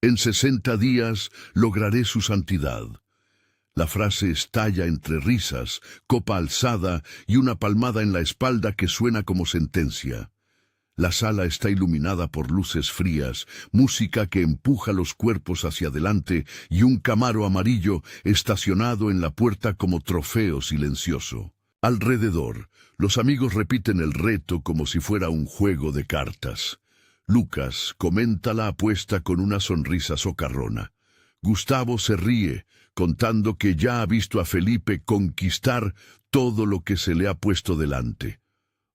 En 60 días lograré su santidad. La frase estalla entre risas, copa alzada y una palmada en la espalda que suena como sentencia. La sala está iluminada por luces frías, música que empuja los cuerpos hacia adelante y un Camaro amarillo estacionado en la puerta como trofeo silencioso. Alrededor, los amigos repiten el reto como si fuera un juego de cartas. Lucas comenta la apuesta con una sonrisa socarrona. Gustavo se ríe, contando que ya ha visto a Felipe conquistar todo lo que se le ha puesto delante.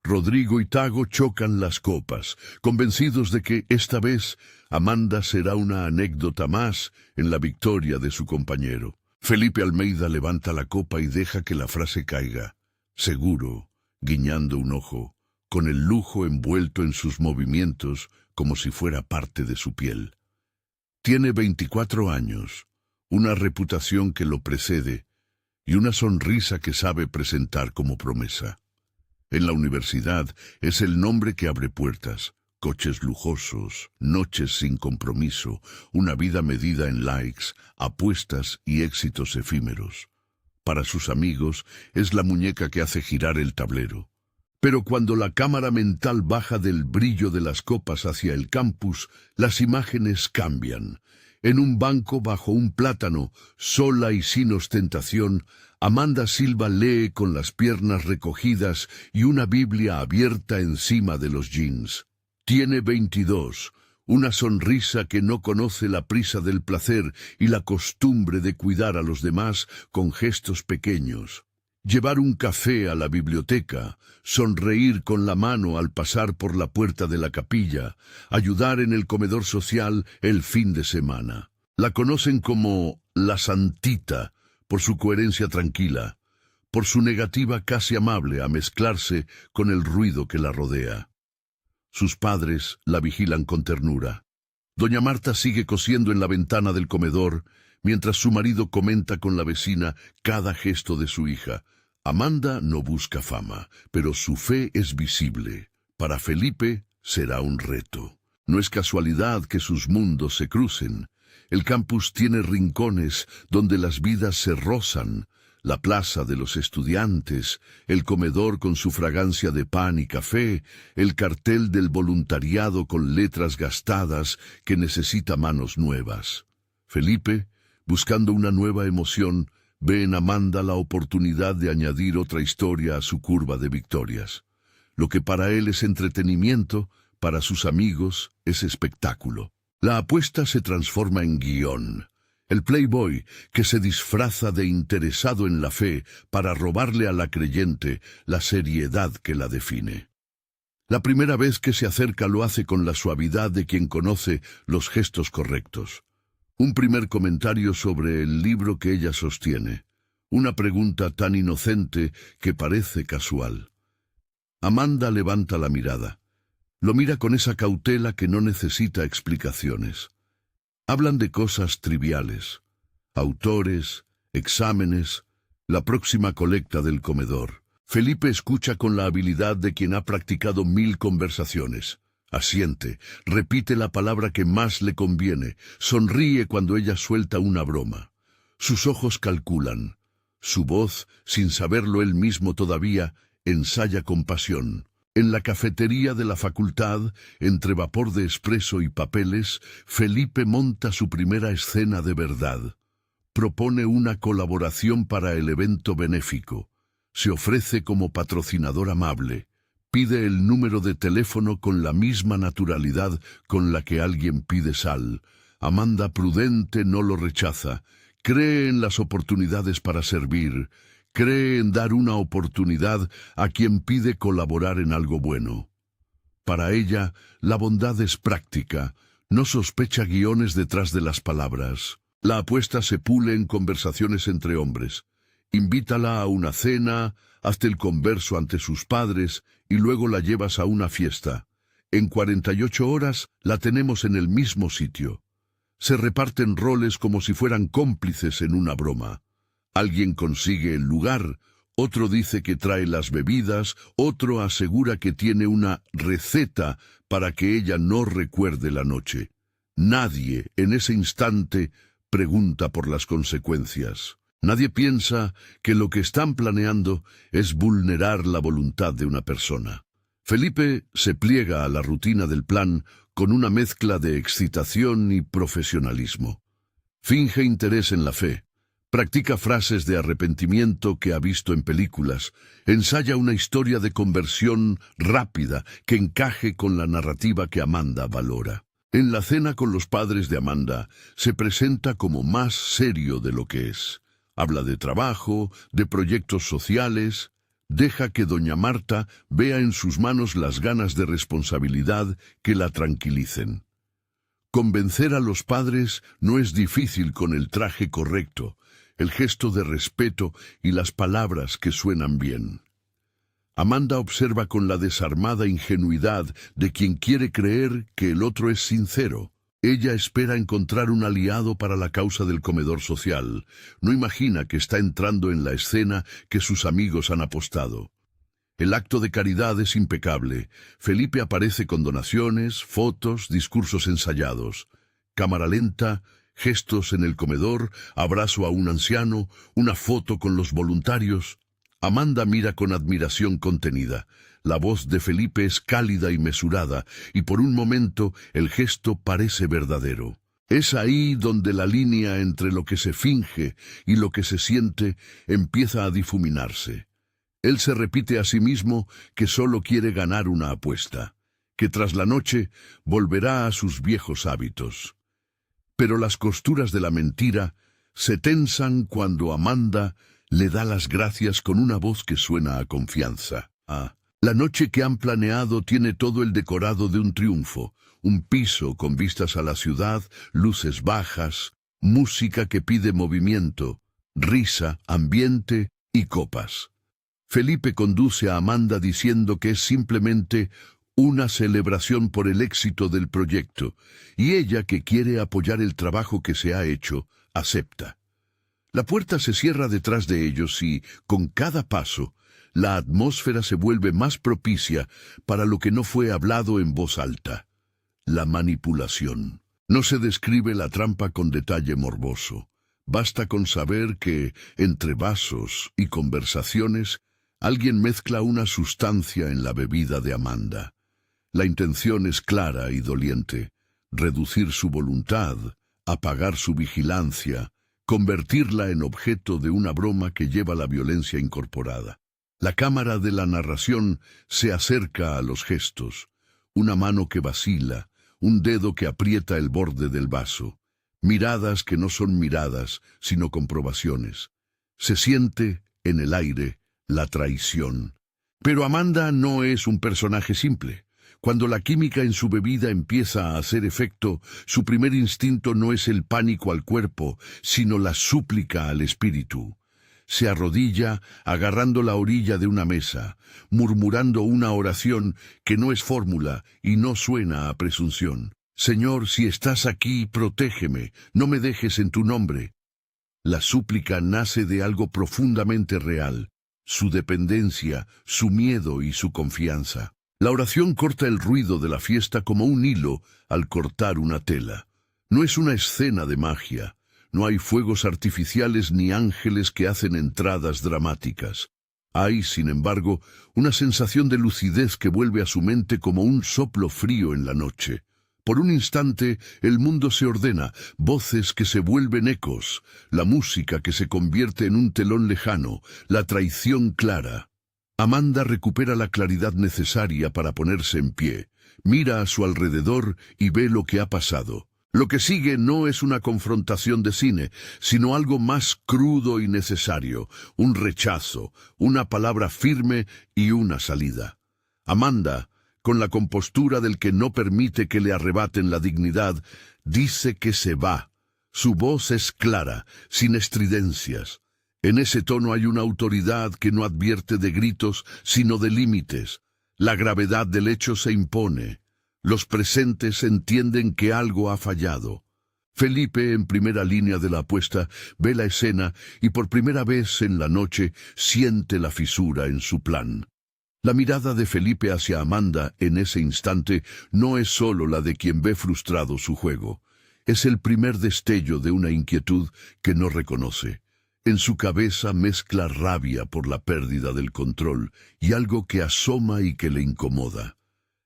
Rodrigo y Tago chocan las copas, convencidos de que esta vez Amanda será una anécdota más en la victoria de su compañero. Felipe Almeida levanta la copa y deja que la frase caiga, seguro, guiñando un ojo, con el lujo envuelto en sus movimientos como si fuera parte de su piel. Tiene 24 años, una reputación que lo precede y una sonrisa que sabe presentar como promesa. En la universidad es el nombre que abre puertas, coches lujosos, noches sin compromiso, una vida medida en likes, apuestas y éxitos efímeros. Para sus amigos es la muñeca que hace girar el tablero. Pero cuando la cámara mental baja del brillo de las copas hacia el campus, las imágenes cambian. En un banco bajo un plátano, sola y sin ostentación, Amanda Silva lee con las piernas recogidas y una Biblia abierta encima de los jeans. Tiene 22, una sonrisa que no conoce la prisa del placer y la costumbre de cuidar a los demás con gestos pequeños. Llevar un café a la biblioteca, sonreír con la mano al pasar por la puerta de la capilla, ayudar en el comedor social el fin de semana. La conocen como la Santita, por su coherencia tranquila, por su negativa casi amable a mezclarse con el ruido que la rodea. Sus padres la vigilan con ternura. Doña Marta sigue cosiendo en la ventana del comedor, mientras su marido comenta con la vecina cada gesto de su hija. Amanda no busca fama, pero su fe es visible. Para Felipe será un reto. No es casualidad que sus mundos se crucen. El campus tiene rincones donde las vidas se rozan, la plaza de los estudiantes, el comedor con su fragancia de pan y café, el cartel del voluntariado con letras gastadas que necesita manos nuevas. Felipe, buscando una nueva emoción, ve en Amanda la oportunidad de añadir otra historia a su curva de victorias. Lo que para él es entretenimiento, para sus amigos es espectáculo. La apuesta se transforma en guión. El playboy que se disfraza de interesado en la fe para robarle a la creyente la seriedad que la define. La primera vez que se acerca lo hace con la suavidad de quien conoce los gestos correctos. Un primer comentario sobre el libro que ella sostiene. Una pregunta tan inocente que parece casual. Amanda levanta la mirada. Lo mira con esa cautela que no necesita explicaciones. Hablan de cosas triviales. Autores, exámenes, la próxima colecta del comedor. Felipe escucha con la habilidad de quien ha practicado 1000 conversaciones. Asiente, repite la palabra que más le conviene, sonríe cuando ella suelta una broma. Sus ojos calculan. Su voz, sin saberlo él mismo todavía, ensaya con pasión. En la cafetería de la facultad, entre vapor de espresso y papeles, Felipe monta su primera escena de verdad. Propone una colaboración para el evento benéfico. Se ofrece como patrocinador amable. Pide el número de teléfono con la misma naturalidad con la que alguien pide sal. Amanda, prudente, no lo rechaza. Cree en las oportunidades para servir. Cree en dar una oportunidad a quien pide colaborar en algo bueno. Para ella, la bondad es práctica. No sospecha guiones detrás de las palabras. La apuesta se pule en conversaciones entre hombres. Invítala a una cena, hazte el converso ante sus padres y luego la llevas a una fiesta. En 48 horas la tenemos en el mismo sitio. Se reparten roles como si fueran cómplices en una broma. Alguien consigue el lugar, otro dice que trae las bebidas, otro asegura que tiene una receta para que ella no recuerde la noche. Nadie en ese instante pregunta por las consecuencias. Nadie piensa que lo que están planeando es vulnerar la voluntad de una persona. Felipe se pliega a la rutina del plan con una mezcla de excitación y profesionalismo. Finge interés en la fe, practica frases de arrepentimiento que ha visto en películas, ensaya una historia de conversión rápida que encaje con la narrativa que Amanda valora. En la cena con los padres de Amanda se presenta como más serio de lo que es. Habla de trabajo, de proyectos sociales. Deja que doña Marta vea en sus manos las ganas de responsabilidad que la tranquilicen. Convencer a los padres no es difícil con el traje correcto, el gesto de respeto y las palabras que suenan bien. Amanda observa con la desarmada ingenuidad de quien quiere creer que el otro es sincero. Ella espera encontrar un aliado para la causa del comedor social. No imagina que está entrando en la escena que sus amigos han apostado. El acto de caridad es impecable. Felipe aparece con donaciones, fotos, discursos ensayados. Cámara lenta, gestos en el comedor, abrazo a un anciano, una foto con los voluntarios. Amanda mira con admiración contenida. La voz de Felipe es cálida y mesurada, y por un momento el gesto parece verdadero. Es ahí donde la línea entre lo que se finge y lo que se siente empieza a difuminarse. Él se repite a sí mismo que solo quiere ganar una apuesta, que tras la noche volverá a sus viejos hábitos. Pero las costuras de la mentira se tensan cuando Amanda le da las gracias con una voz que suena a confianza. La noche que han planeado tiene todo el decorado de un triunfo, un piso con vistas a la ciudad, luces bajas, música que pide movimiento, risa, ambiente y copas. Felipe conduce a Amanda diciendo que es simplemente una celebración por el éxito del proyecto, y ella, que quiere apoyar el trabajo que se ha hecho, acepta. La puerta se cierra detrás de ellos y, con cada paso, la atmósfera se vuelve más propicia para lo que no fue hablado en voz alta: la manipulación. No se describe la trampa con detalle morboso. Basta con saber que, entre vasos y conversaciones, alguien mezcla una sustancia en la bebida de Amanda. La intención es clara y doliente: reducir su voluntad, apagar su vigilancia, convertirla en objeto de una broma que lleva la violencia incorporada. La cámara de la narración se acerca a los gestos: una mano que vacila, un dedo que aprieta el borde del vaso, miradas que no son miradas, sino comprobaciones. Se siente, en el aire, la traición. Pero Amanda no es un personaje simple. Cuando la química en su bebida empieza a hacer efecto, su primer instinto no es el pánico al cuerpo, sino la súplica al espíritu. Se arrodilla agarrando la orilla de una mesa, murmurando una oración que no es fórmula y no suena a presunción. Señor, si estás aquí, protégeme, no me dejes en tu nombre. La súplica nace de algo profundamente real: su dependencia, su miedo y su confianza. La oración corta el ruido de la fiesta como un hilo al cortar una tela. No es una escena de magia. No hay fuegos artificiales ni ángeles que hacen entradas dramáticas. Hay, sin embargo, una sensación de lucidez que vuelve a su mente como un soplo frío en la noche. Por un instante, el mundo se ordena, voces que se vuelven ecos, la música que se convierte en un telón lejano, la traición clara. Amanda recupera la claridad necesaria para ponerse en pie, mira a su alrededor y ve lo que ha pasado. Lo que sigue no es una confrontación de cine, sino algo más crudo y necesario: un rechazo, una palabra firme y una salida. Amanda, con la compostura del que no permite que le arrebaten la dignidad, dice que se va. Su voz es clara, sin estridencias. En ese tono hay una autoridad que no advierte de gritos, sino de límites. La gravedad del hecho se impone. Los presentes entienden que algo ha fallado. Felipe, en primera línea de la apuesta, ve la escena y por primera vez en la noche siente la fisura en su plan. La mirada de Felipe hacia Amanda en ese instante no es solo la de quien ve frustrado su juego. Es el primer destello de una inquietud que no reconoce. En su cabeza mezcla rabia por la pérdida del control y algo que asoma y que le incomoda.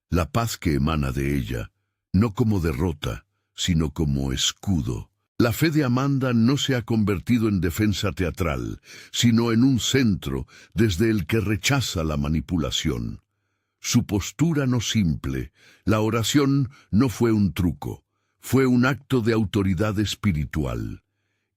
La paz que emana de ella, no como derrota, sino como escudo. La fe de Amanda no se ha convertido en defensa teatral, sino en un centro desde el que rechaza la manipulación. Su postura no simple, la oración no fue un truco, fue un acto de autoridad espiritual.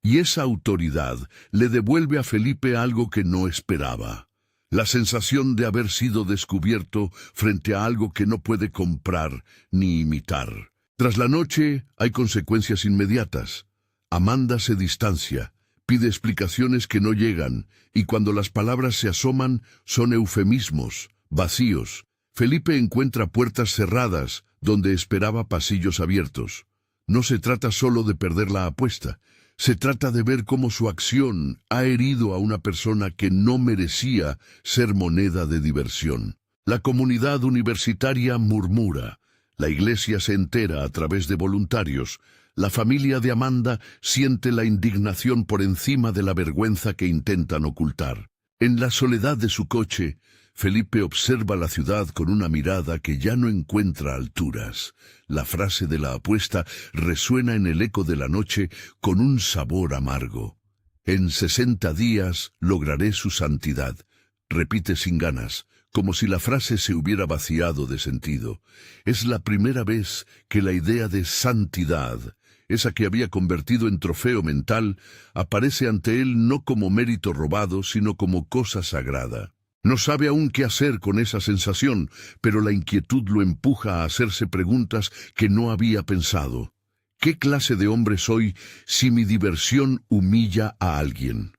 Y esa autoridad le devuelve a Felipe algo que no esperaba. La sensación de haber sido descubierto frente a algo que no puede comprar ni imitar. Tras la noche hay consecuencias inmediatas. Amanda se distancia, pide explicaciones que no llegan, y cuando las palabras se asoman son eufemismos, vacíos. Felipe encuentra puertas cerradas donde esperaba pasillos abiertos. No se trata solo de perder la apuesta. Se trata de ver cómo su acción ha herido a una persona que no merecía ser moneda de diversión. La comunidad universitaria murmura. La iglesia se entera a través de voluntarios. La familia de Amanda siente la indignación por encima de la vergüenza que intentan ocultar. En la soledad de su coche, Felipe observa la ciudad con una mirada que ya no encuentra alturas. La frase de la apuesta resuena en el eco de la noche con un sabor amargo. En 60 días lograré su santidad, repite sin ganas, como si la frase se hubiera vaciado de sentido. Es la primera vez que la idea de santidad, esa que había convertido en trofeo mental, aparece ante él no como mérito robado, sino como cosa sagrada. No sabe aún qué hacer con esa sensación, pero la inquietud lo empuja a hacerse preguntas que no había pensado. ¿Qué clase de hombre soy si mi diversión humilla a alguien?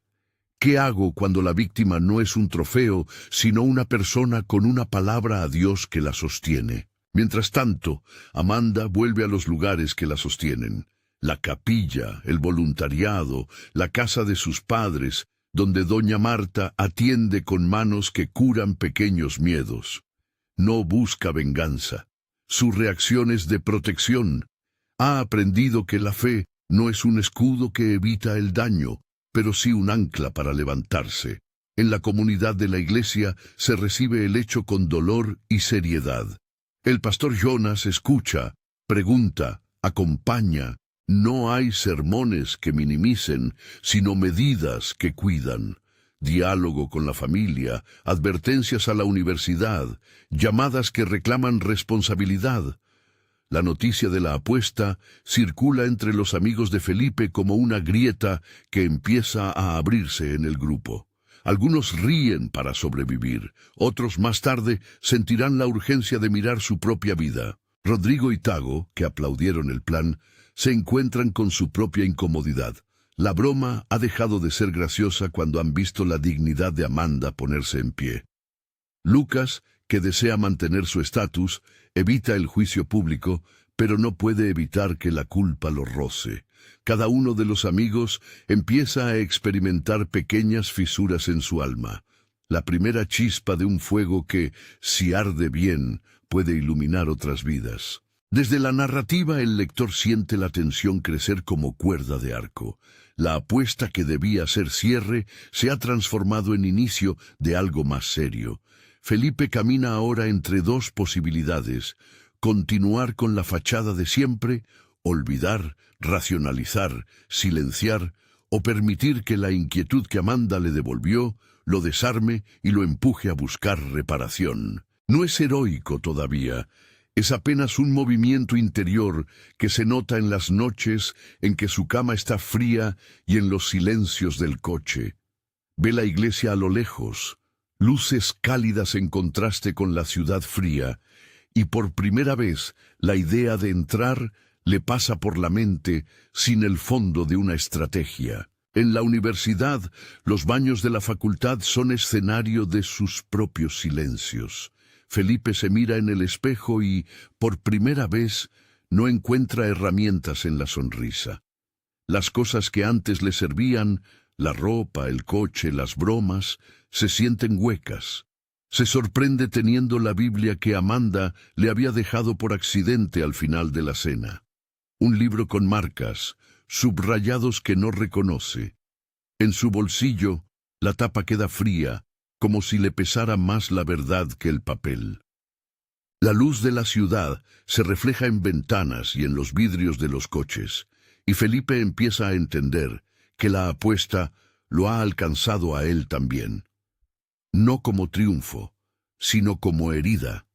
¿Qué hago cuando la víctima no es un trofeo, sino una persona con una palabra a Dios que la sostiene? Mientras tanto, Amanda vuelve a los lugares que la sostienen. La capilla, el voluntariado, la casa de sus padres, donde doña Marta atiende con manos que curan pequeños miedos. No busca venganza. Su reacción es de protección. Ha aprendido que la fe no es un escudo que evita el daño, pero sí un ancla para levantarse. En la comunidad de la iglesia se recibe el hecho con dolor y seriedad. El pastor Jonas escucha, pregunta, acompaña. No hay sermones que minimicen, sino medidas que cuidan. Diálogo con la familia, advertencias a la universidad, llamadas que reclaman responsabilidad. La noticia de la apuesta circula entre los amigos de Felipe como una grieta que empieza a abrirse en el grupo. Algunos ríen para sobrevivir, otros más tarde sentirán la urgencia de mirar su propia vida. Rodrigo y Tago, que aplaudieron el plan, se encuentran con su propia incomodidad. La broma ha dejado de ser graciosa cuando han visto la dignidad de Amanda ponerse en pie. Lucas, que desea mantener su estatus, evita el juicio público, pero no puede evitar que la culpa lo roce. Cada uno de los amigos empieza a experimentar pequeñas fisuras en su alma. La primera chispa de un fuego que, si arde bien, puede iluminar otras vidas. Desde la narrativa el lector siente la tensión crecer como cuerda de arco. La apuesta que debía ser cierre se ha transformado en inicio de algo más serio. Felipe camina ahora entre dos posibilidades: continuar con la fachada de siempre, olvidar, racionalizar, silenciar, o permitir que la inquietud que Amanda le devolvió lo desarme y lo empuje a buscar reparación. No es heroico todavía. Es apenas un movimiento interior que se nota en las noches en que su cama está fría y en los silencios del coche. Ve la iglesia a lo lejos, luces cálidas en contraste con la ciudad fría, y por primera vez la idea de entrar le pasa por la mente sin el fondo de una estrategia. En la universidad, los baños de la facultad son escenario de sus propios silencios. Felipe se mira en el espejo y, por primera vez, no encuentra herramientas en la sonrisa. Las cosas que antes le servían, la ropa, el coche, las bromas, se sienten huecas. Se sorprende teniendo la Biblia que Amanda le había dejado por accidente al final de la cena. Un libro con marcas, subrayados que no reconoce. En su bolsillo, la tapa queda fría, como si le pesara más la verdad que el papel. La luz de la ciudad se refleja en ventanas y en los vidrios de los coches, y Felipe empieza a entender que la apuesta lo ha alcanzado a él también. No como triunfo, sino como herida.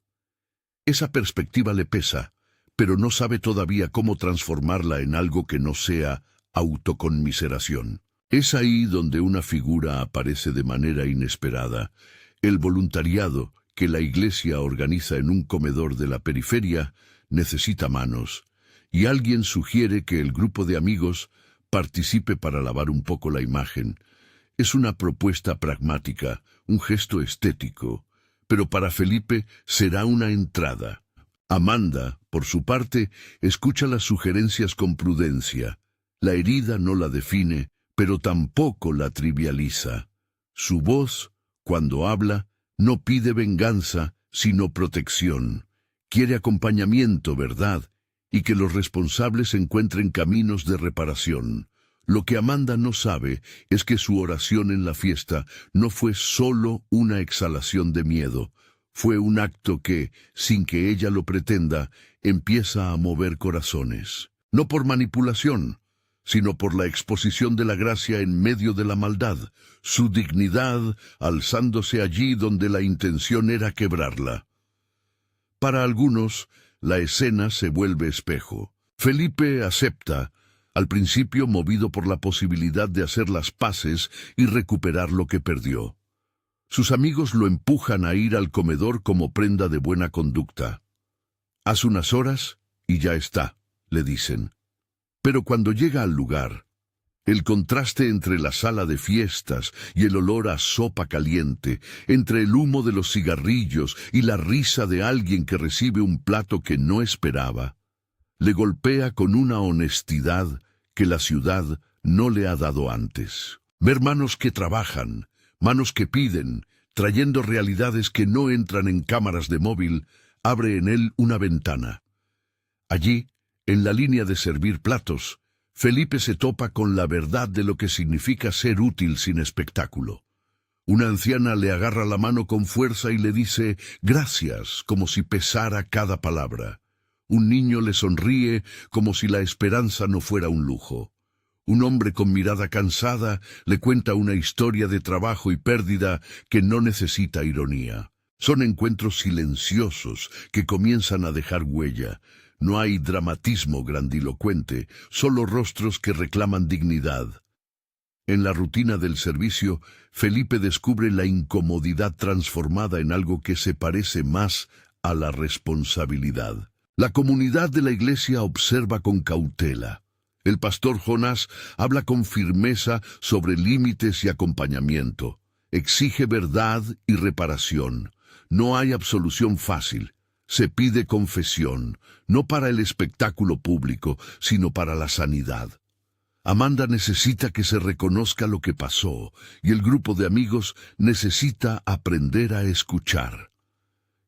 Esa perspectiva le pesa, pero no sabe todavía cómo transformarla en algo que no sea autoconmiseración. Es ahí donde una figura aparece de manera inesperada. El voluntariado que la iglesia organiza en un comedor de la periferia necesita manos, y alguien sugiere que el grupo de amigos participe para lavar un poco la imagen. Es una propuesta pragmática, un gesto estético, pero para Felipe será una entrada. Amanda, por su parte, escucha las sugerencias con prudencia. La herida no la define, pero tampoco la trivializa. Su voz, cuando habla, no pide venganza, sino protección. Quiere acompañamiento, ¿verdad? Y que los responsables encuentren caminos de reparación. Lo que Amanda no sabe es que su oración en la fiesta no fue solo una exhalación de miedo. Fue un acto que, sin que ella lo pretenda, empieza a mover corazones. No por manipulación, sino por la exposición de la gracia en medio de la maldad, su dignidad alzándose allí donde la intención era quebrarla. Para algunos, la escena se vuelve espejo. Felipe acepta, al principio movido por la posibilidad de hacer las paces y recuperar lo que perdió. Sus amigos lo empujan a ir al comedor como prenda de buena conducta. «Haz unas horas y ya está», le dicen. Pero cuando llega al lugar, el contraste entre la sala de fiestas y el olor a sopa caliente, entre el humo de los cigarrillos y la risa de alguien que recibe un plato que no esperaba, le golpea con una honestidad que la ciudad no le ha dado antes. Ver manos que trabajan, manos que piden, trayendo realidades que no entran en cámaras de móvil, abre en él una ventana. Allí, en la línea de servir platos, Felipe se topa con la verdad de lo que significa ser útil sin espectáculo. Una anciana le agarra la mano con fuerza y le dice «gracias», como si pesara cada palabra. Un niño le sonríe como si la esperanza no fuera un lujo. Un hombre con mirada cansada le cuenta una historia de trabajo y pérdida que no necesita ironía. Son encuentros silenciosos que comienzan a dejar huella. No hay dramatismo grandilocuente, solo rostros que reclaman dignidad. En la rutina del servicio, Felipe descubre la incomodidad transformada en algo que se parece más a la responsabilidad. La comunidad de la iglesia observa con cautela. El pastor Jonás habla con firmeza sobre límites y acompañamiento. Exige verdad y reparación. No hay absolución fácil. Se pide confesión, no para el espectáculo público, sino para la sanidad. Amanda necesita que se reconozca lo que pasó, y el grupo de amigos necesita aprender a escuchar.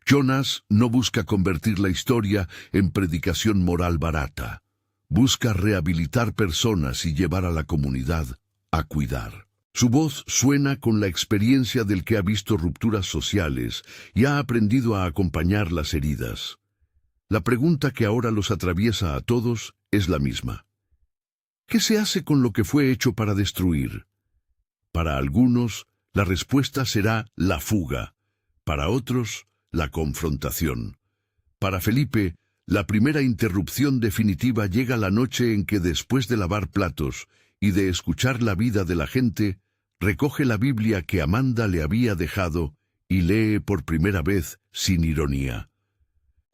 Jonás no busca convertir la historia en predicación moral barata. Busca rehabilitar personas y llevar a la comunidad a cuidar. Su voz suena con la experiencia del que ha visto rupturas sociales y ha aprendido a acompañar las heridas. La pregunta que ahora los atraviesa a todos es la misma. ¿Qué se hace con lo que fue hecho para destruir? Para algunos, la respuesta será la fuga. Para otros, la confrontación. Para Felipe, la primera interrupción definitiva llega la noche en que, después de lavar platos y de escuchar la vida de la gente, recoge la Biblia que Amanda le había dejado y lee por primera vez sin ironía.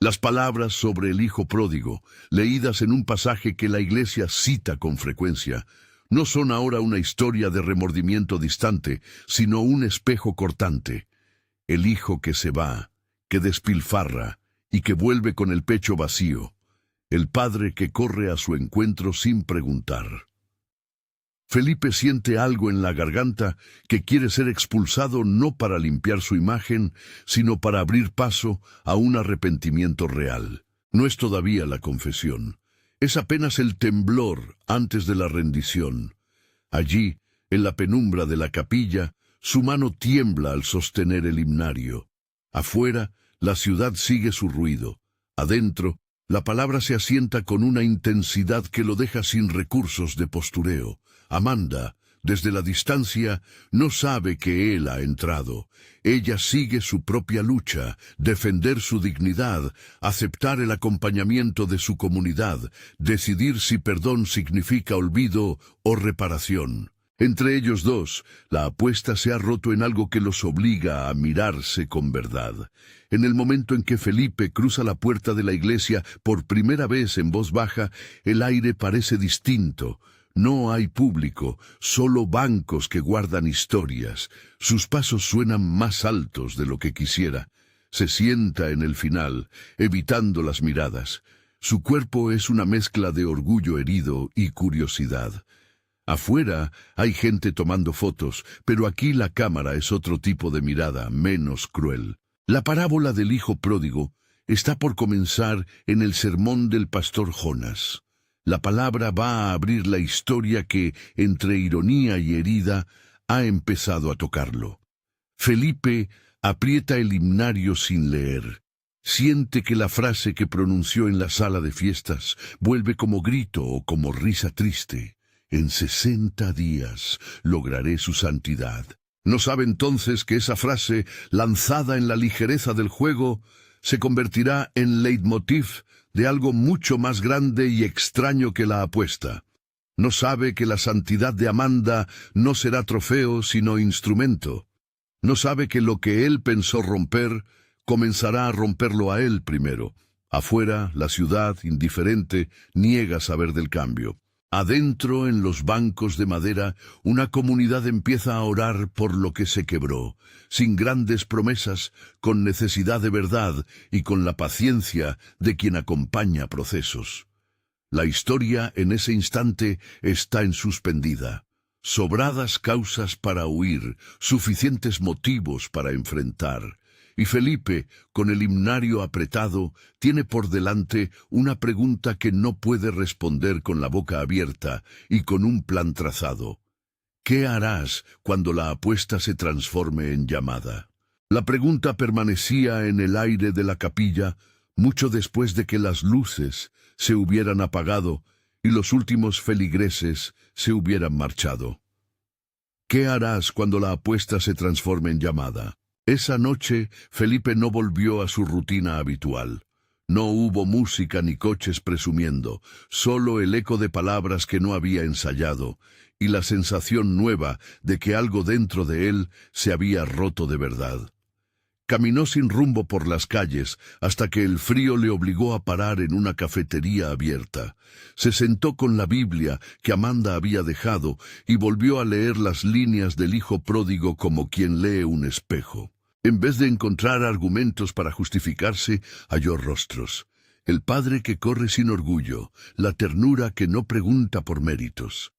Las palabras sobre el hijo pródigo, leídas en un pasaje que la iglesia cita con frecuencia, no son ahora una historia de remordimiento distante, sino un espejo cortante. El hijo que se va, que despilfarra y que vuelve con el pecho vacío. El padre que corre a su encuentro sin preguntar. Felipe siente algo en la garganta que quiere ser expulsado no para limpiar su imagen, sino para abrir paso a un arrepentimiento real. No es todavía la confesión. Es apenas el temblor antes de la rendición. Allí, en la penumbra de la capilla, su mano tiembla al sostener el himnario. Afuera, la ciudad sigue su ruido. Adentro, la palabra se asienta con una intensidad que lo deja sin recursos de postureo. Amanda, desde la distancia, no sabe que él ha entrado. Ella sigue su propia lucha, defender su dignidad, aceptar el acompañamiento de su comunidad, decidir si perdón significa olvido o reparación. Entre ellos dos, la apuesta se ha roto en algo que los obliga a mirarse con verdad. En el momento en que Felipe cruza la puerta de la iglesia por primera vez en voz baja, el aire parece distinto. No hay público, solo bancos que guardan historias. Sus pasos suenan más altos de lo que quisiera. Se sienta en el final, evitando las miradas. Su cuerpo es una mezcla de orgullo herido y curiosidad. Afuera hay gente tomando fotos, pero aquí la cámara es otro tipo de mirada, menos cruel. La parábola del hijo pródigo está por comenzar en el sermón del pastor Jonás. La palabra va a abrir la historia que, entre ironía y herida, ha empezado a tocarlo. Felipe aprieta el himnario sin leer. Siente que la frase que pronunció en la sala de fiestas vuelve como grito o como risa triste. En 60 días lograré su santidad. No sabe entonces que esa frase, lanzada en la ligereza del juego, se convertirá en leitmotiv de algo mucho más grande y extraño que la apuesta. No sabe que la santidad de Amanda no será trofeo sino instrumento. No sabe que lo que él pensó romper, comenzará a romperlo a él primero. Afuera, la ciudad, indiferente, niega saber del cambio. Adentro, en los bancos de madera, una comunidad empieza a orar por lo que se quebró, sin grandes promesas, con necesidad de verdad y con la paciencia de quien acompaña procesos. La historia en ese instante está en suspendida. Sobradas causas para huir, suficientes motivos para enfrentar. Y Felipe, con el himnario apretado, tiene por delante una pregunta que no puede responder con la boca abierta y con un plan trazado. ¿Qué harás cuando la apuesta se transforme en llamada? La pregunta permanecía en el aire de la capilla mucho después de que las luces se hubieran apagado y los últimos feligreses se hubieran marchado. ¿Qué harás cuando la apuesta se transforme en llamada? Esa noche, Felipe no volvió a su rutina habitual. No hubo música ni coches presumiendo, solo el eco de palabras que no había ensayado, y la sensación nueva de que algo dentro de él se había roto de verdad. Caminó sin rumbo por las calles hasta que el frío le obligó a parar en una cafetería abierta. Se sentó con la Biblia que Amanda había dejado y volvió a leer las líneas del hijo pródigo como quien lee un espejo. En vez de encontrar argumentos para justificarse, halló rostros. El padre que corre sin orgullo, la ternura que no pregunta por méritos.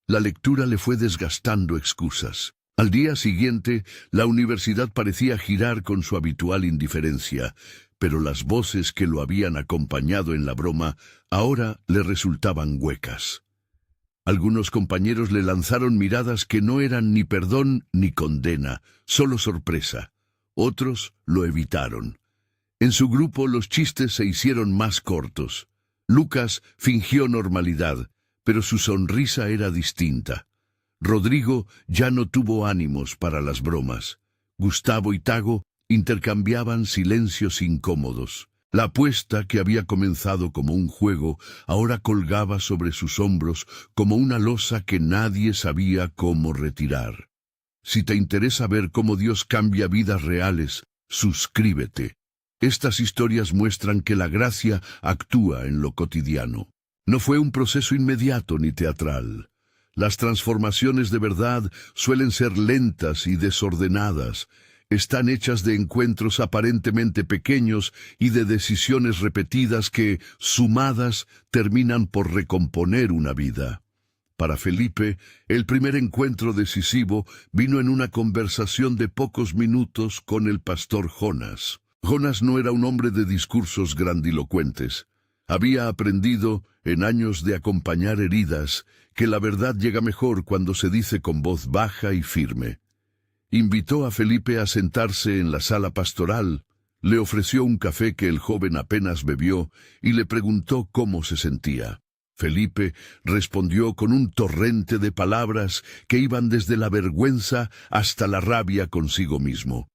La lectura le fue desgastando excusas. Al día siguiente, la universidad parecía girar con su habitual indiferencia, pero las voces que lo habían acompañado en la broma ahora le resultaban huecas. Algunos compañeros le lanzaron miradas que no eran ni perdón ni condena, solo sorpresa. Otros lo evitaron. En su grupo los chistes se hicieron más cortos. Lucas fingió normalidad, pero su sonrisa era distinta. Rodrigo ya no tuvo ánimos para las bromas. Gustavo y Tago intercambiaban silencios incómodos. La apuesta, que había comenzado como un juego, ahora colgaba sobre sus hombros como una losa que nadie sabía cómo retirar. Si te interesa ver cómo Dios cambia vidas reales, suscríbete. Estas historias muestran que la gracia actúa en lo cotidiano. No fue un proceso inmediato ni teatral. Las transformaciones de verdad suelen ser lentas y desordenadas. Están hechas de encuentros aparentemente pequeños y de decisiones repetidas que, sumadas, terminan por recomponer una vida. Para Felipe, el primer encuentro decisivo vino en una conversación de pocos minutos con el pastor Jonás. Jonás no era un hombre de discursos grandilocuentes. Había aprendido, en años de acompañar heridas, que la verdad llega mejor cuando se dice con voz baja y firme. Invitó a Felipe a sentarse en la sala pastoral, le ofreció un café que el joven apenas bebió y le preguntó cómo se sentía. Felipe respondió con un torrente de palabras que iban desde la vergüenza hasta la rabia consigo mismo.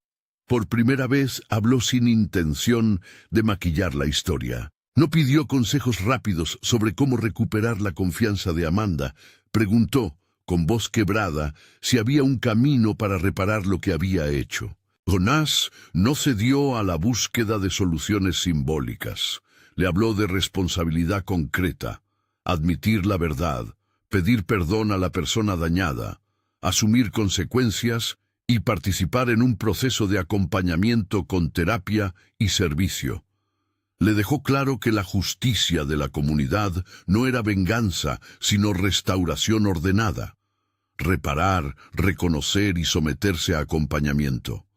Por primera vez habló sin intención de maquillar la historia. No pidió consejos rápidos sobre cómo recuperar la confianza de Amanda. Preguntó, con voz quebrada, si había un camino para reparar lo que había hecho. Jonás no cedió a la búsqueda de soluciones simbólicas. Le habló de responsabilidad concreta. Admitir la verdad, pedir perdón a la persona dañada, asumir consecuencias y participar en un proceso de acompañamiento con terapia y servicio. Le dejó claro que la justicia de la comunidad no era venganza, sino restauración ordenada. Reparar, reconocer y someterse a acompañamiento.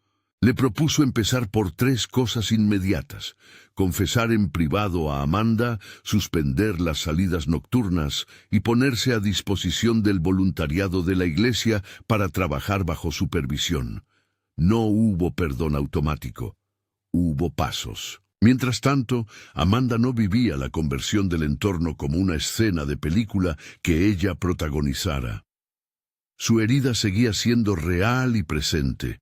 Le propuso empezar por 3 cosas inmediatas: confesar en privado a Amanda, suspender las salidas nocturnas y ponerse a disposición del voluntariado de la iglesia para trabajar bajo supervisión. No hubo perdón automático. Hubo pasos. Mientras tanto, Amanda no vivía la conversión del entorno como una escena de película que ella protagonizara. Su herida seguía siendo real y presente.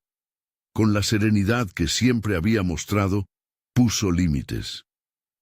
Con la serenidad que siempre había mostrado, puso límites.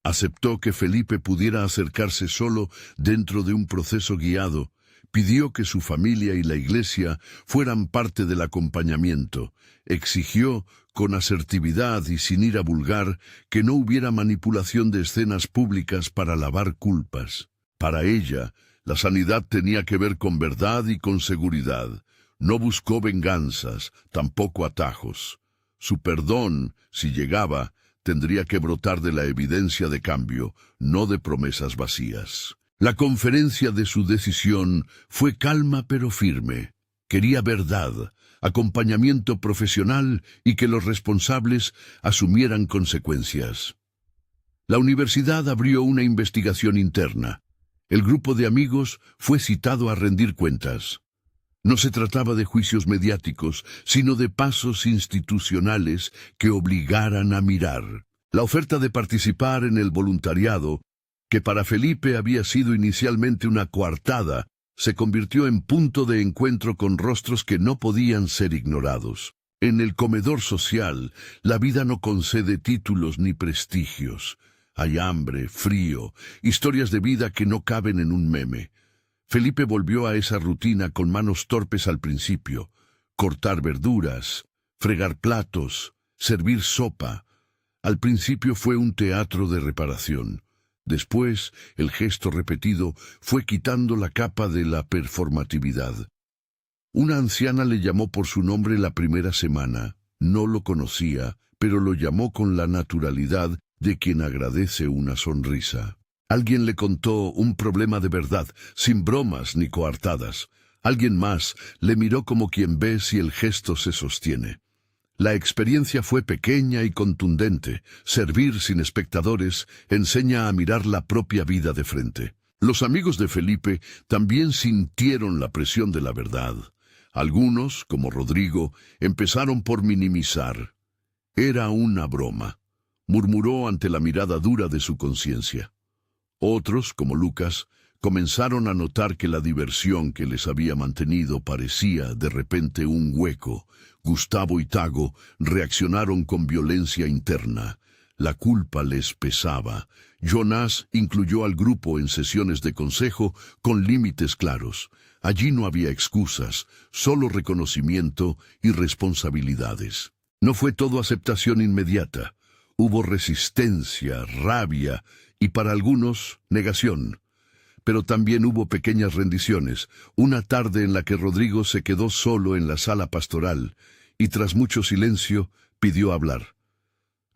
Aceptó que Felipe pudiera acercarse solo dentro de un proceso guiado. Pidió que su familia y la iglesia fueran parte del acompañamiento. Exigió, con asertividad y sin ira vulgar, que no hubiera manipulación de escenas públicas para lavar culpas. Para ella, la sanidad tenía que ver con verdad y con seguridad. No buscó venganzas, tampoco atajos. Su perdón, si llegaba, tendría que brotar de la evidencia de cambio, no de promesas vacías. La conferencia de su decisión fue calma pero firme. Quería verdad, acompañamiento profesional y que los responsables asumieran consecuencias. La universidad abrió una investigación interna. El grupo de amigos fue citado a rendir cuentas. No se trataba de juicios mediáticos, sino de pasos institucionales que obligaran a mirar. La oferta de participar en el voluntariado, que para Felipe había sido inicialmente una coartada, se convirtió en punto de encuentro con rostros que no podían ser ignorados. En el comedor social, la vida no concede títulos ni prestigios. Hay hambre, frío, historias de vida que no caben en un meme. Felipe volvió a esa rutina con manos torpes al principio: cortar verduras, fregar platos, servir sopa. Al principio fue un teatro de reparación. Después, el gesto repetido fue quitando la capa de la performatividad. Una anciana le llamó por su nombre la primera semana. No lo conocía, pero lo llamó con la naturalidad de quien agradece una sonrisa. Alguien le contó un problema de verdad, sin bromas ni coartadas. Alguien más le miró como quien ve si el gesto se sostiene. La experiencia fue pequeña y contundente. Servir sin espectadores enseña a mirar la propia vida de frente. Los amigos de Felipe también sintieron la presión de la verdad. Algunos, como Rodrigo, empezaron por minimizar. Era una broma, murmuró ante la mirada dura de su conciencia. Otros, como Lucas, comenzaron a notar que la diversión que les había mantenido parecía de repente un hueco. Gustavo y Tago reaccionaron con violencia interna. La culpa les pesaba. Jonás incluyó al grupo en sesiones de consejo con límites claros. Allí no había excusas, solo reconocimiento y responsabilidades. No fue todo aceptación inmediata. Hubo resistencia, rabia y para algunos negación. Pero también hubo pequeñas rendiciones. Una tarde en la que Rodrigo se quedó solo en la sala pastoral y tras mucho silencio pidió hablar.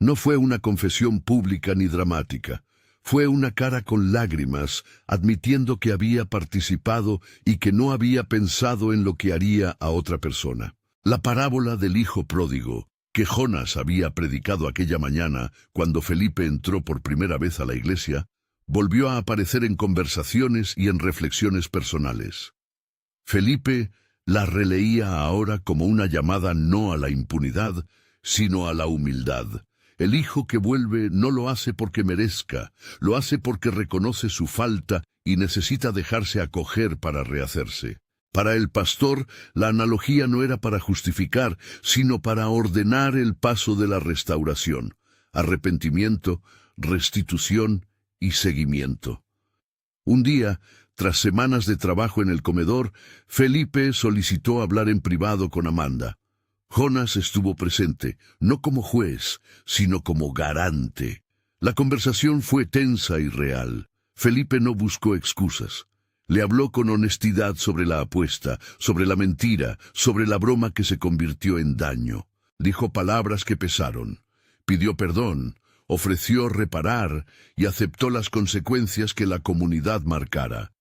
No fue una confesión pública ni dramática. Fue una cara con lágrimas, admitiendo que había participado y que no había pensado en lo que haría a otra persona. La parábola del hijo pródigo, que Jonas había predicado aquella mañana cuando Felipe entró por primera vez a la iglesia, volvió a aparecer en conversaciones y en reflexiones personales. Felipe la releía ahora como una llamada no a la impunidad, sino a la humildad. El hijo que vuelve no lo hace porque merezca, lo hace porque reconoce su falta y necesita dejarse acoger para rehacerse. Para el pastor, la analogía no era para justificar, sino para ordenar el paso de la restauración, arrepentimiento, restitución y seguimiento. Un día, tras semanas de trabajo en el comedor, Felipe solicitó hablar en privado con Amanda. Jonas estuvo presente, no como juez, sino como garante. La conversación fue tensa y real. Felipe no buscó excusas. Le habló con honestidad sobre la apuesta, sobre la mentira, sobre la broma que se convirtió en daño. Dijo palabras que pesaron. Pidió perdón, ofreció reparar y aceptó las consecuencias que la comunidad marcara.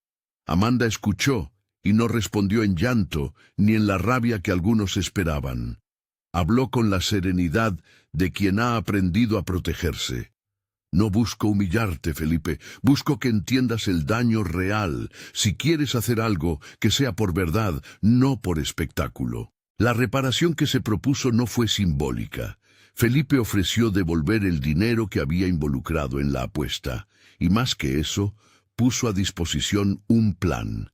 Amanda escuchó y no respondió en llanto ni en la rabia que algunos esperaban. Habló con la serenidad de quien ha aprendido a protegerse. No busco humillarte, Felipe, busco que entiendas el daño real. Si quieres hacer algo, que sea por verdad, no por espectáculo. La reparación que se propuso no fue simbólica. Felipe ofreció devolver el dinero que había involucrado en la apuesta, y más que eso, puso a disposición un plan.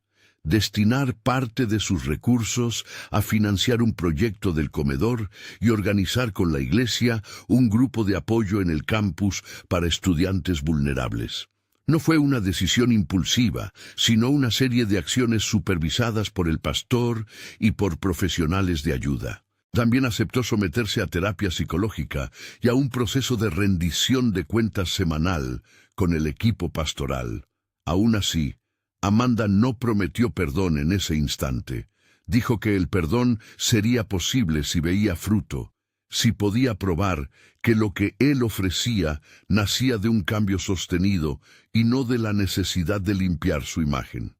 Destinar parte de sus recursos a financiar un proyecto del comedor y organizar con la iglesia un grupo de apoyo en el campus para estudiantes vulnerables. No fue una decisión impulsiva, sino una serie de acciones supervisadas por el pastor y por profesionales de ayuda. También aceptó someterse a terapia psicológica y a un proceso de rendición de cuentas semanal con el equipo pastoral. Aún así, Amanda no prometió perdón en ese instante. Dijo que el perdón sería posible si veía fruto, si podía probar que lo que él ofrecía nacía de un cambio sostenido y no de la necesidad de limpiar su imagen.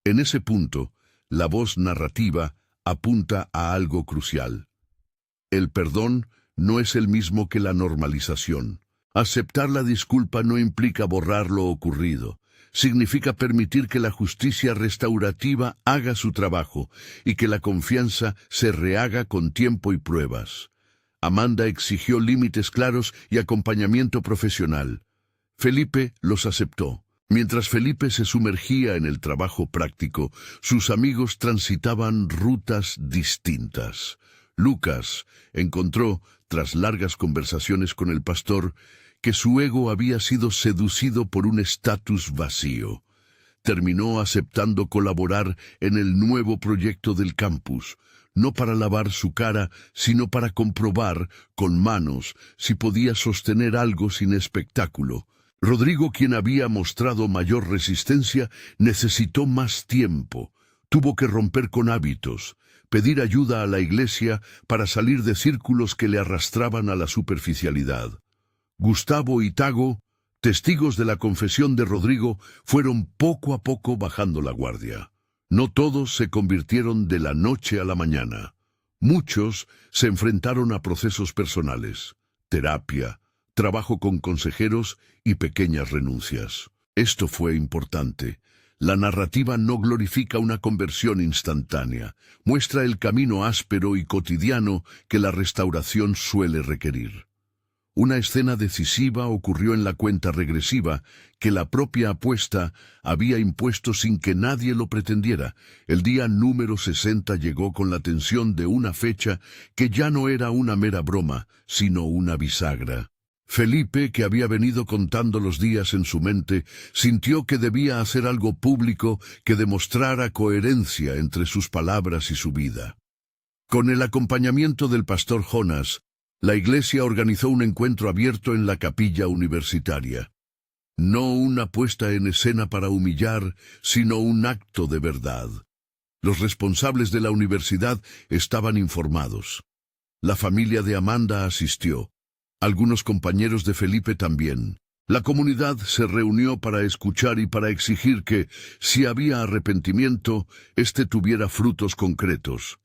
En ese punto, la voz narrativa apunta a algo crucial. El perdón no es el mismo que la normalización. Aceptar la disculpa no implica borrar lo ocurrido. Significa permitir que la justicia restaurativa haga su trabajo y que la confianza se rehaga con tiempo y pruebas. Amanda exigió límites claros y acompañamiento profesional. Felipe los aceptó. Mientras Felipe se sumergía en el trabajo práctico, sus amigos transitaban rutas distintas. Lucas encontró, tras largas conversaciones con el pastor, que su ego había sido seducido por un estatus vacío. Terminó aceptando colaborar en el nuevo proyecto del campus, no para lavar su cara, sino para comprobar, con manos, si podía sostener algo sin espectáculo. Rodrigo, quien había mostrado mayor resistencia, necesitó más tiempo. Tuvo que romper con hábitos, pedir ayuda a la iglesia para salir de círculos que le arrastraban a la superficialidad. Gustavo y Tago, testigos de la confesión de Rodrigo, fueron poco a poco bajando la guardia. No todos se convirtieron de la noche a la mañana. Muchos se enfrentaron a procesos personales, terapia, trabajo con consejeros y pequeñas renuncias. Esto fue importante. La narrativa no glorifica una conversión instantánea, muestra el camino áspero y cotidiano que la restauración suele requerir. Una escena decisiva ocurrió en la cuenta regresiva que la propia apuesta había impuesto sin que nadie lo pretendiera. El día número 60 llegó con la tensión de una fecha que ya no era una mera broma, sino una bisagra. Felipe, que había venido contando los días en su mente, sintió que debía hacer algo público que demostrara coherencia entre sus palabras y su vida. Con el acompañamiento del pastor Jonas, la iglesia organizó un encuentro abierto en la capilla universitaria. No una puesta en escena para humillar, sino un acto de verdad. Los responsables de la universidad estaban informados. La familia de Amanda asistió. Algunos compañeros de Felipe también. La comunidad se reunió para escuchar y para exigir que, si había arrepentimiento, éste tuviera frutos concretos.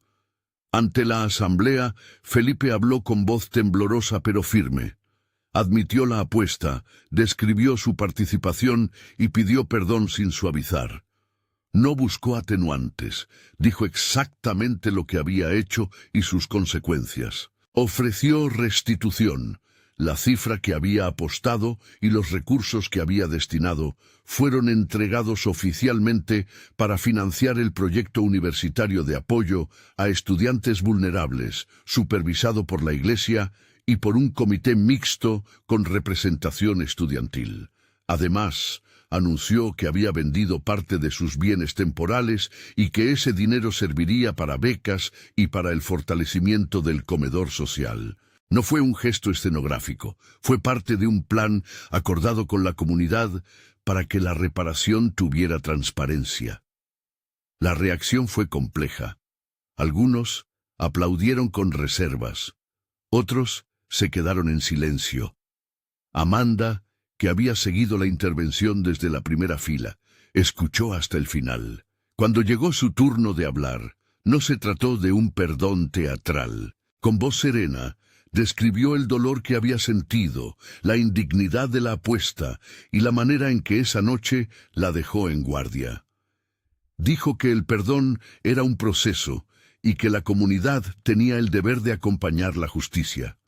Ante la asamblea, Felipe habló con voz temblorosa pero firme. Admitió la apuesta, describió su participación y pidió perdón sin suavizar. No buscó atenuantes, dijo exactamente lo que había hecho y sus consecuencias. Ofreció restitución. La cifra que había apostado y los recursos que había destinado fueron entregados oficialmente para financiar el proyecto universitario de apoyo a estudiantes vulnerables, supervisado por la Iglesia y por un comité mixto con representación estudiantil. Además, anunció que había vendido parte de sus bienes temporales y que ese dinero serviría para becas y para el fortalecimiento del comedor social. No fue un gesto escenográfico, fue parte de un plan acordado con la comunidad para que la reparación tuviera transparencia. La reacción fue compleja. Algunos aplaudieron con reservas, otros se quedaron en silencio. Amanda, que había seguido la intervención desde la primera fila, escuchó hasta el final. Cuando llegó su turno de hablar, no se trató de un perdón teatral. Con voz serena, describió el dolor que había sentido, la indignidad de la apuesta y la manera en que esa noche la dejó en guardia. Dijo que el perdón era un proceso y que la comunidad tenía el deber de acompañar la justicia.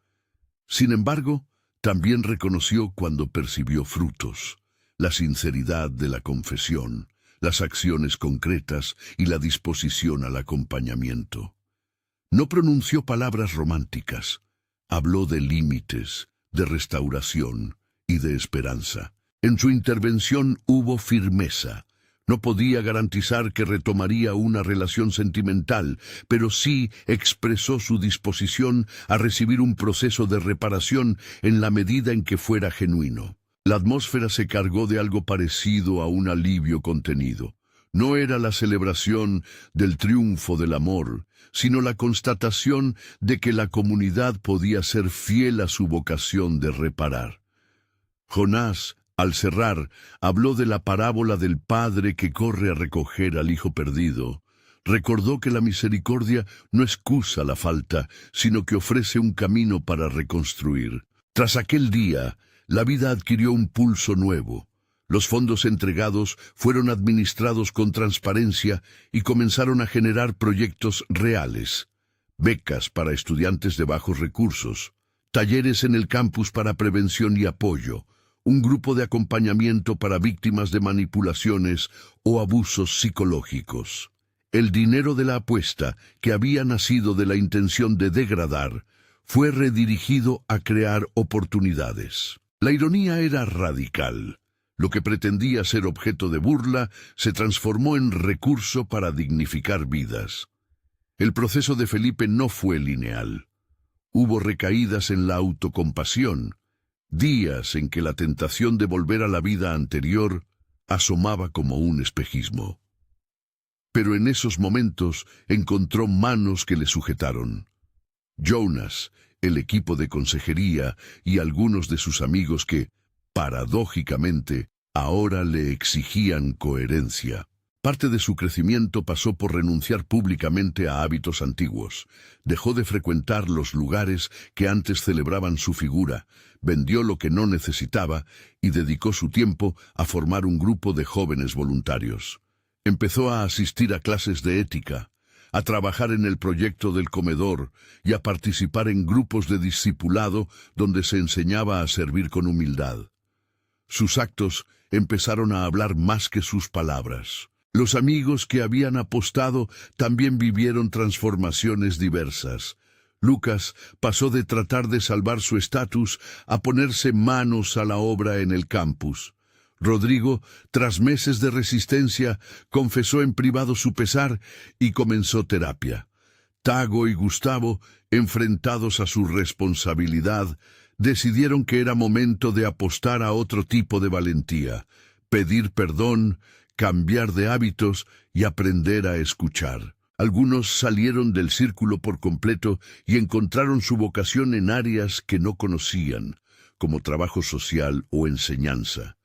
Sin embargo, también reconoció cuando percibió frutos, la sinceridad de la confesión, las acciones concretas y la disposición al acompañamiento. No pronunció palabras románticas. Habló de límites, de restauración y de esperanza. En su intervención hubo firmeza. No podía garantizar que retomaría una relación sentimental, pero sí expresó su disposición a recibir un proceso de reparación en la medida en que fuera genuino. La atmósfera se cargó de algo parecido a un alivio contenido. No era la celebración del triunfo del amor, sino la constatación de que la comunidad podía ser fiel a su vocación de reparar. Jonás, al cerrar, habló de la parábola del padre que corre a recoger al hijo perdido. Recordó que la misericordia no excusa la falta, sino que ofrece un camino para reconstruir. Tras aquel día, la vida adquirió un pulso nuevo. Los fondos entregados fueron administrados con transparencia y comenzaron a generar proyectos reales. Becas para estudiantes de bajos recursos, talleres en el campus para prevención y apoyo, un grupo de acompañamiento para víctimas de manipulaciones o abusos psicológicos. El dinero de la apuesta, que había nacido de la intención de degradar, fue redirigido a crear oportunidades. La ironía era radical. Lo que pretendía ser objeto de burla se transformó en recurso para dignificar vidas. El proceso de Felipe no fue lineal. Hubo recaídas en la autocompasión, días en que la tentación de volver a la vida anterior asomaba como un espejismo. Pero en esos momentos encontró manos que le sujetaron. Jonas, el equipo de consejería y algunos de sus amigos que, paradójicamente, ahora le exigían coherencia. Parte de su crecimiento pasó por renunciar públicamente a hábitos antiguos. Dejó de frecuentar los lugares que antes celebraban su figura, vendió lo que no necesitaba y dedicó su tiempo a formar un grupo de jóvenes voluntarios. Empezó a asistir a clases de ética, a trabajar en el proyecto del comedor y a participar en grupos de discipulado donde se enseñaba a servir con humildad. Sus actos empezaron a hablar más que sus palabras. Los amigos que habían apostado también vivieron transformaciones diversas. Lucas pasó de tratar de salvar su estatus a ponerse manos a la obra en el campus. Rodrigo, tras meses de resistencia, confesó en privado su pesar y comenzó terapia. Tago y Gustavo, enfrentados a su responsabilidad, decidieron que era momento de apostar a otro tipo de valentía, pedir perdón, cambiar de hábitos y aprender a escuchar. Algunos salieron del círculo por completo y encontraron su vocación en áreas que no conocían. como trabajo social o enseñanza.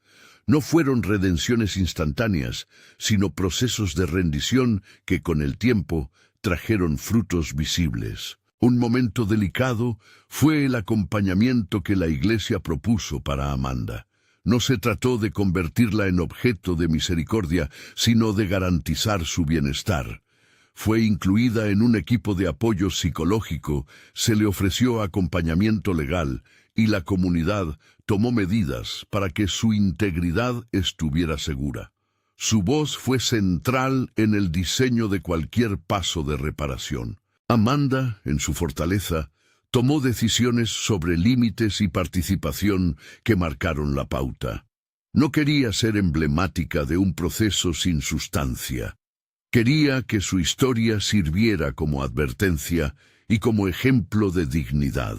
No fueron redenciones instantáneas, sino procesos de rendición que con el tiempo trajeron frutos visibles. Un momento delicado fue el acompañamiento que la Iglesia propuso para Amanda. No se trató de convertirla en objeto de misericordia, sino de garantizar su bienestar. Fue incluida en un equipo de apoyo psicológico, se le ofreció acompañamiento legal y la comunidad tomó medidas para que su integridad estuviera segura. Su voz fue central en el diseño de cualquier paso de reparación. Amanda, en su fortaleza, tomó decisiones sobre límites y participación que marcaron la pauta. No quería ser emblemática de un proceso sin sustancia. Quería que su historia sirviera como advertencia y como ejemplo de dignidad.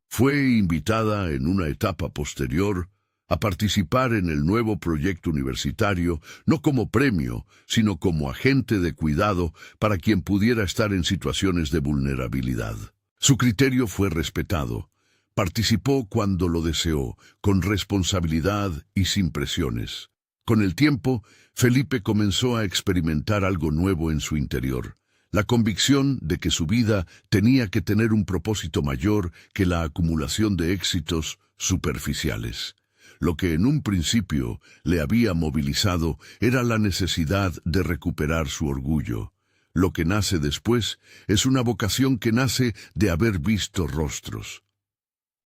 Fue invitada en una etapa posterior a participar en el nuevo proyecto universitario, no como premio, sino como agente de cuidado para quien pudiera estar en situaciones de vulnerabilidad. Su criterio fue respetado. Participó cuando lo deseó, con responsabilidad y sin presiones. Con el tiempo, Felipe comenzó a experimentar algo nuevo en su interior, la convicción de que su vida tenía que tener un propósito mayor que la acumulación de éxitos superficiales. Lo que en un principio le había movilizado era la necesidad de recuperar su orgullo. Lo que nace después es una vocación que nace de haber visto rostros.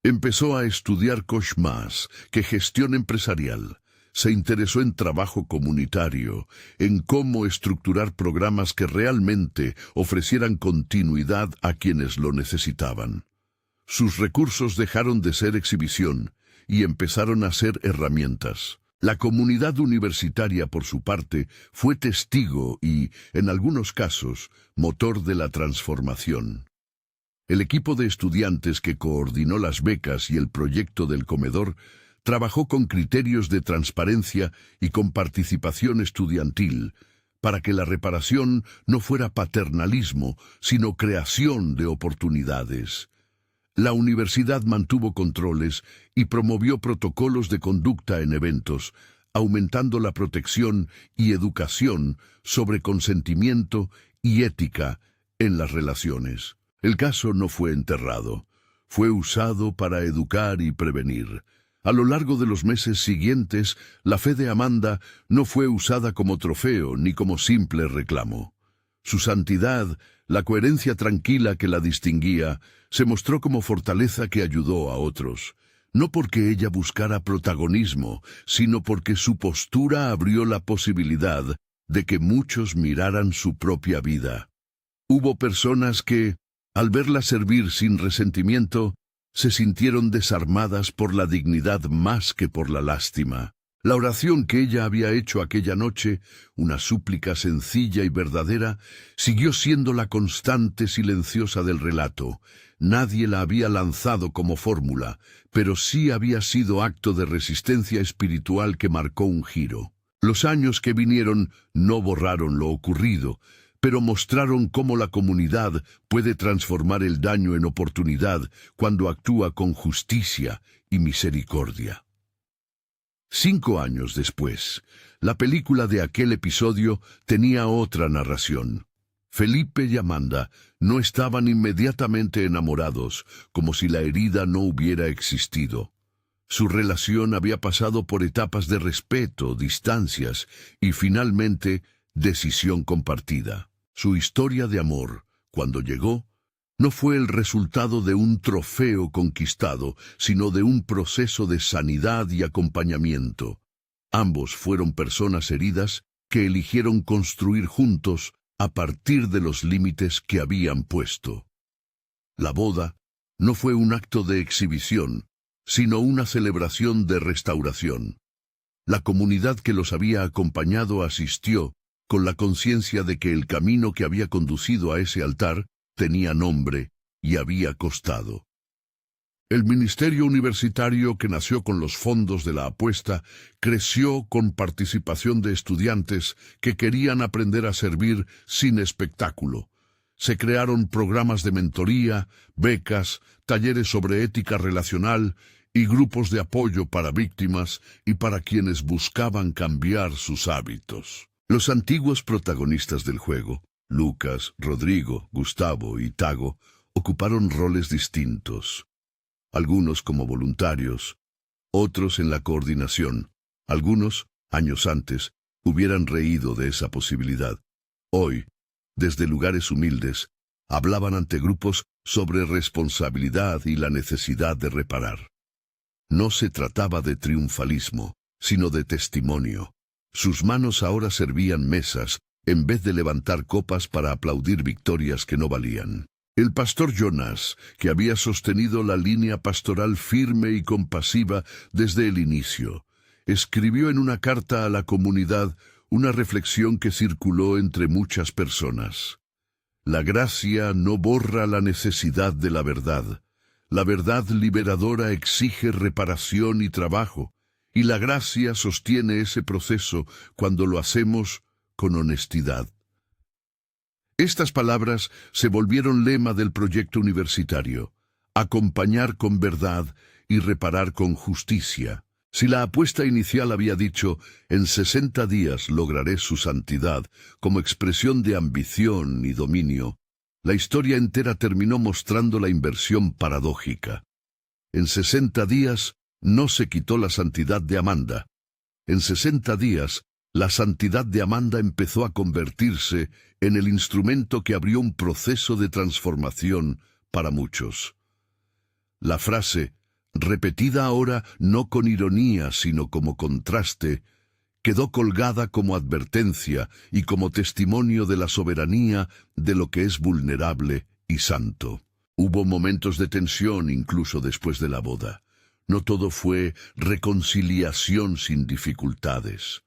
Empezó a estudiar más que gestión empresarial. Se interesó en trabajo comunitario, en cómo estructurar programas que realmente ofrecieran continuidad a quienes lo necesitaban. Sus recursos dejaron de ser exhibición y empezaron a ser herramientas. La comunidad universitaria, por su parte, fue testigo y, en algunos casos, motor de la transformación. El equipo de estudiantes que coordinó las becas y el proyecto del comedor trabajó con criterios de transparencia y con participación estudiantil, para que la reparación no fuera paternalismo, sino creación de oportunidades. La universidad mantuvo controles y promovió protocolos de conducta en eventos, aumentando la protección y educación sobre consentimiento y ética en las relaciones. El caso no fue enterrado, fue usado para educar y prevenir. A lo largo de los meses siguientes, la fe de Amanda no fue usada como trofeo ni como simple reclamo. Su santidad, la coherencia tranquila que la distinguía, se mostró como fortaleza que ayudó a otros. No porque ella buscara protagonismo, sino porque su postura abrió la posibilidad de que muchos miraran su propia vida. Hubo personas que, al verla servir sin resentimiento, se sintieron desarmadas por la dignidad más que por la lástima. La oración que ella había hecho aquella noche, una súplica sencilla y verdadera, siguió siendo la constante silenciosa del relato. Nadie la había lanzado como fórmula, pero sí había sido acto de resistencia espiritual que marcó un giro. Los años que vinieron no borraron lo ocurrido, pero mostraron cómo la comunidad puede transformar el daño en oportunidad cuando actúa con justicia y misericordia. 5 años después, la película de aquel episodio tenía otra narración. Felipe y Amanda no estaban inmediatamente enamorados, como si la herida no hubiera existido. Su relación había pasado por etapas de respeto, distancias y finalmente decisión compartida. Su historia de amor, cuando llegó, no fue el resultado de un trofeo conquistado, sino de un proceso de sanidad y acompañamiento. Ambos fueron personas heridas que eligieron construir juntos a partir de los límites que habían puesto. La boda no fue un acto de exhibición, sino una celebración de restauración. La comunidad que los había acompañado asistió con la conciencia de que el camino que había conducido a ese altar tenía nombre y había costado. El ministerio universitario, que nació con los fondos de la apuesta, creció con participación de estudiantes que querían aprender a servir sin espectáculo. Se crearon programas de mentoría, becas, talleres sobre ética relacional y grupos de apoyo para víctimas y para quienes buscaban cambiar sus hábitos. Los antiguos protagonistas del juego, Lucas, Rodrigo, Gustavo y Tago, ocuparon roles distintos. Algunos como voluntarios, otros en la coordinación. Algunos, años antes, hubieran reído de esa posibilidad. Hoy, desde lugares humildes, hablaban ante grupos sobre responsabilidad y la necesidad de reparar. No se trataba de triunfalismo, sino de testimonio. Sus manos ahora servían mesas, en vez de levantar copas para aplaudir victorias que no valían. El pastor Jonas, que había sostenido la línea pastoral firme y compasiva desde el inicio, escribió en una carta a la comunidad una reflexión que circuló entre muchas personas. La gracia no borra la necesidad de la verdad. La verdad liberadora exige reparación y trabajo, y la gracia sostiene ese proceso cuando lo hacemos con honestidad. Estas palabras se volvieron lema del proyecto universitario: acompañar con verdad y reparar con justicia. Si la apuesta inicial había dicho, en 60 días lograré su santidad, como expresión de ambición y dominio, la historia entera terminó mostrando la inversión paradójica. En 60 días no se quitó la santidad de Amanda. En 60 días, la santidad de Amanda empezó a convertirse en el instrumento que abrió un proceso de transformación para muchos. La frase, repetida ahora no con ironía sino como contraste, quedó colgada como advertencia y como testimonio de la soberanía de lo que es vulnerable y santo. Hubo momentos de tensión incluso después de la boda. No todo fue reconciliación sin dificultades.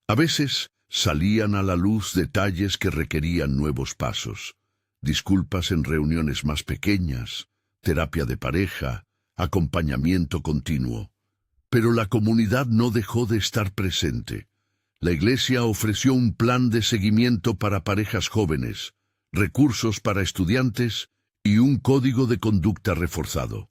A veces salían a la luz detalles que requerían nuevos pasos, disculpas en reuniones más pequeñas, terapia de pareja, acompañamiento continuo. Pero la comunidad no dejó de estar presente. La Iglesia ofreció un plan de seguimiento para parejas jóvenes, recursos para estudiantes y un código de conducta reforzado.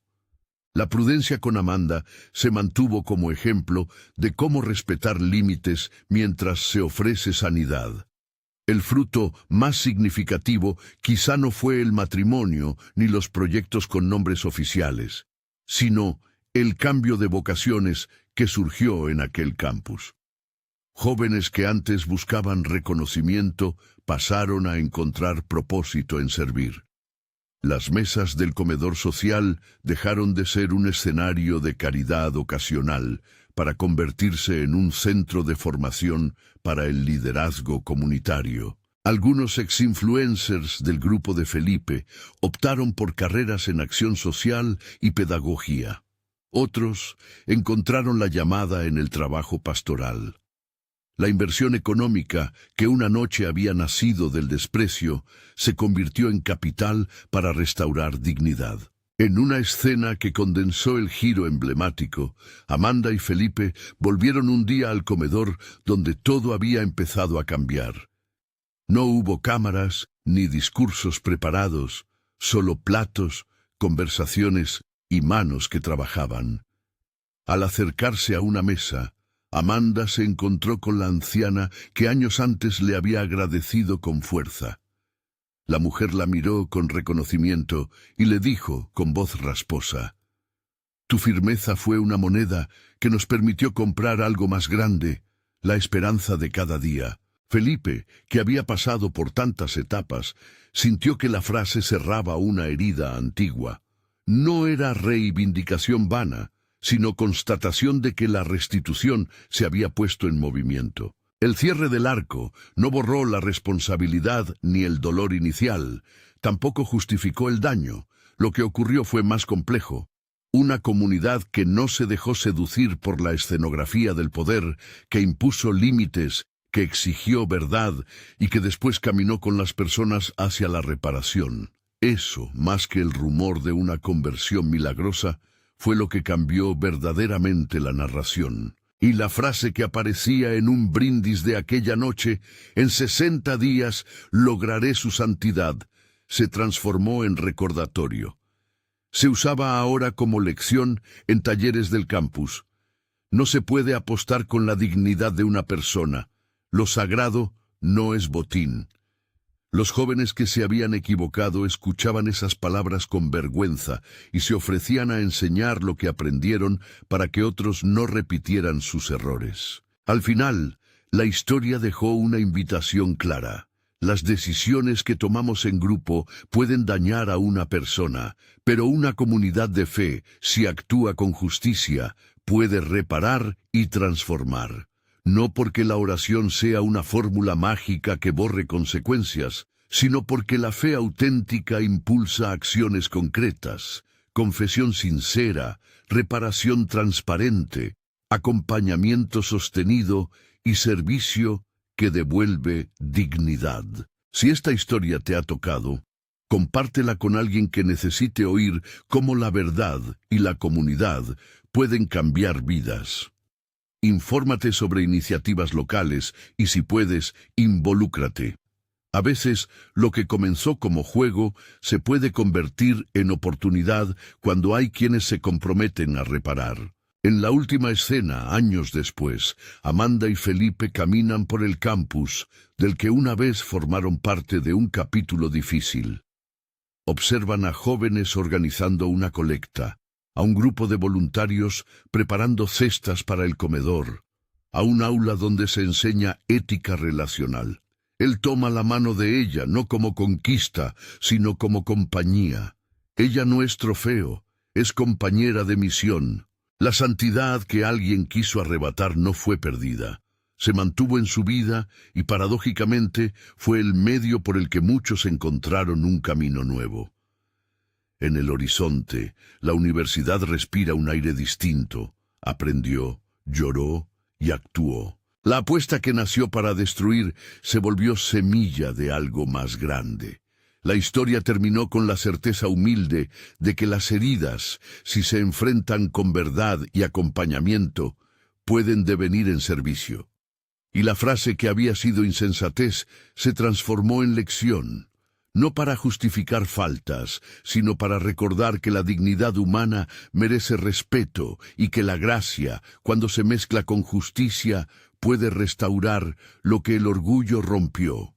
La prudencia con Amanda se mantuvo como ejemplo de cómo respetar límites mientras se ofrece sanidad. El fruto más significativo quizá no fue el matrimonio ni los proyectos con nombres oficiales, sino el cambio de vocaciones que surgió en aquel campus. Jóvenes que antes buscaban reconocimiento pasaron a encontrar propósito en servir. Las mesas del comedor social dejaron de ser un escenario de caridad ocasional para convertirse en un centro de formación para el liderazgo comunitario. Algunos ex-influencers del grupo de Felipe optaron por carreras en acción social y pedagogía. Otros encontraron la llamada en el trabajo pastoral. La inversión económica, que una noche había nacido del desprecio, se convirtió en capital para restaurar dignidad. En una escena que condensó el giro emblemático, Amanda y Felipe volvieron un día al comedor donde todo había empezado a cambiar. No hubo cámaras ni discursos preparados, solo platos, conversaciones y manos que trabajaban. Al acercarse a una mesa, Amanda se encontró con la anciana que años antes le había agradecido con fuerza. La mujer la miró con reconocimiento y le dijo con voz rasposa: «Tu firmeza fue una moneda que nos permitió comprar algo más grande, la esperanza de cada día». Felipe, que había pasado por tantas etapas, sintió que la frase cerraba una herida antigua. No era reivindicación vana, sino constatación de que la restitución se había puesto en movimiento. El cierre del arco no borró la responsabilidad ni el dolor inicial, tampoco justificó el daño. Lo que ocurrió fue más complejo. Una comunidad que no se dejó seducir por la escenografía del poder, que impuso límites, que exigió verdad y que después caminó con las personas hacia la reparación. Eso, más que el rumor de una conversión milagrosa, fue lo que cambió verdaderamente la narración. Y la frase que aparecía en un brindis de aquella noche, en 60 días lograré su santidad, se transformó en recordatorio. Se usaba ahora como lección en talleres del campus. No se puede apostar con la dignidad de una persona. Lo sagrado no es botín. Los jóvenes que se habían equivocado escuchaban esas palabras con vergüenza y se ofrecían a enseñar lo que aprendieron para que otros no repitieran sus errores. Al final, la historia dejó una invitación clara. Las decisiones que tomamos en grupo pueden dañar a una persona, pero una comunidad de fe, si actúa con justicia, puede reparar y transformar. No porque la oración sea una fórmula mágica que borre consecuencias, sino porque la fe auténtica impulsa acciones concretas, confesión sincera, reparación transparente, acompañamiento sostenido y servicio que devuelve dignidad. Si esta historia te ha tocado, compártela con alguien que necesite oír cómo la verdad y la comunidad pueden cambiar vidas. Infórmate sobre iniciativas locales y, si puedes, involúcrate. A veces, lo que comenzó como juego se puede convertir en oportunidad cuando hay quienes se comprometen a reparar. En la última escena, años después, Amanda y Felipe caminan por el campus, del que una vez formaron parte de un capítulo difícil. Observan a jóvenes organizando una colecta, a un grupo de voluntarios preparando cestas para el comedor, a un aula donde se enseña ética relacional. Él toma la mano de ella, no como conquista, sino como compañía. Ella no es trofeo, es compañera de misión. La santidad que alguien quiso arrebatar no fue perdida. Se mantuvo en su vida y, paradójicamente, fue el medio por el que muchos encontraron un camino nuevo. En el horizonte, la universidad respira un aire distinto. Aprendió, lloró y actuó. La apuesta que nació para destruir se volvió semilla de algo más grande. La historia terminó con la certeza humilde de que las heridas, si se enfrentan con verdad y acompañamiento, pueden devenir en servicio. Y la frase que había sido insensatez se transformó en lección. No para justificar faltas, sino para recordar que la dignidad humana merece respeto y que la gracia, cuando se mezcla con justicia, puede restaurar lo que el orgullo rompió.